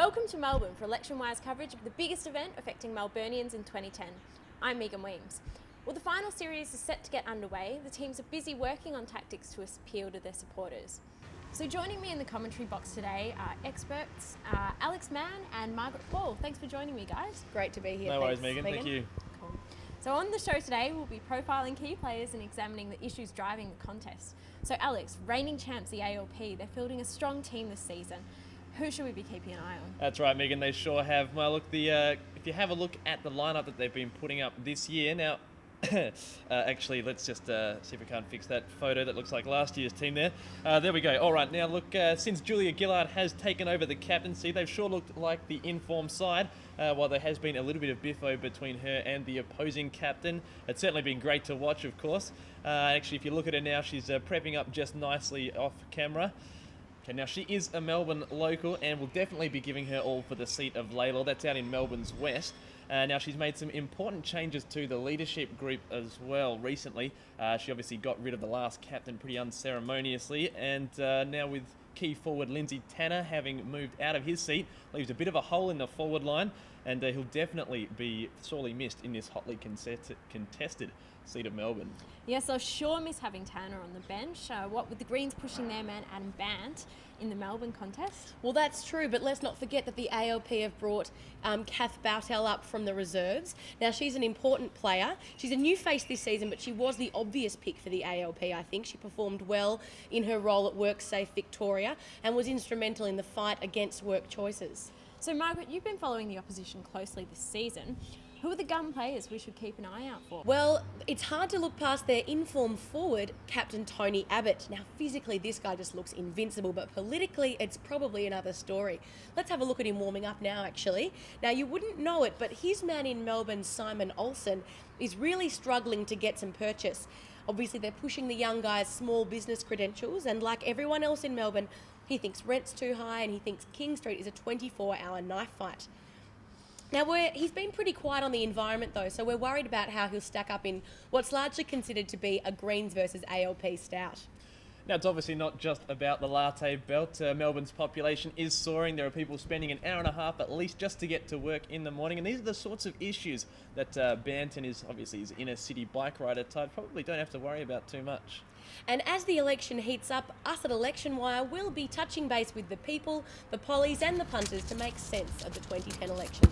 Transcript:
Welcome to Melbourne for election-wise coverage of the biggest event affecting Melburnians in 2010. I'm Meagan Weymes. Well, the final series is set to get underway. The teams are busy working on tactics to appeal to their supporters. So joining me in the commentary box today are experts Alex Mann and Margaret. Thanks for joining me, guys. Great to be here. No worries, Meagan. Thank you. Cool. So on the show today, we'll be profiling key players and examining the issues driving the contest. So Alex, reigning champs, the ALP, they're fielding a strong team this season. Who should we be keeping an eye on? That's right, Meagan. They sure have. Well, look, if you have a look at the lineup that they've been putting up this year, now, actually, let's just see if we can't fix that photo that looks like last year's team there. There we go. All right, now look, since Julia Gillard has taken over the captaincy, they've sure looked like the informed side, while there has been a little bit of biffo between her and the opposing captain. It's certainly been great to watch, of course. Actually, if you look at her now, she's prepping up just nicely off camera. Okay, now she is a Melbourne local and will definitely be giving her all for the seat of Laylaw. That's out in Melbourne's west. Now she's made some important changes to the leadership group as well recently. She obviously got rid of the last captain pretty unceremoniously, and now with key forward Lindsay Tanner having moved out of his seat, leaves a bit of a hole in the forward line, and he'll definitely be sorely missed in this hotly contested seat of Melbourne. Yes, I'll sure miss having Tanner on the bench. What with the Greens pushing their man Adam Bant in the Melbourne contest? Well, that's true, but let's not forget that the ALP have brought Kath Bautel up from the reserves. Now, she's an important player. She's a new face this season, but she was the obvious pick for the ALP, I think. She performed well in her role at WorkSafe Victoria and was instrumental in the fight against work choices. So, Margaret, you've been following the opposition closely this season. Who are the gun players we should keep an eye out for? Well, it's hard to look past their informed forward, Captain Tony Abbott. Now, physically, this guy just looks invincible, but politically, it's probably another story. Let's have a look at him warming up now, actually. Now, you wouldn't know it, but his man in Melbourne, Simon Olsen, is really struggling to get some purchase. Obviously, they're pushing the young guy's small business credentials, and like everyone else in Melbourne, he thinks rent's too high, and he thinks King Street is a 24-hour knife fight. Now, he's been pretty quiet on the environment, though, so we're worried about how he'll stack up in what's largely considered to be a Greens versus ALP stout. Now, it's obviously not just about the latte belt. Melbourne's population is soaring. There are people spending an hour and a half at least just to get to work in the morning, and these are the sorts of issues that Banton is obviously his inner city bike rider type probably don't have to worry about too much. And as the election heats up, us at Election Wire will be touching base with the people, the pollies and the punters to make sense of the 2010 election.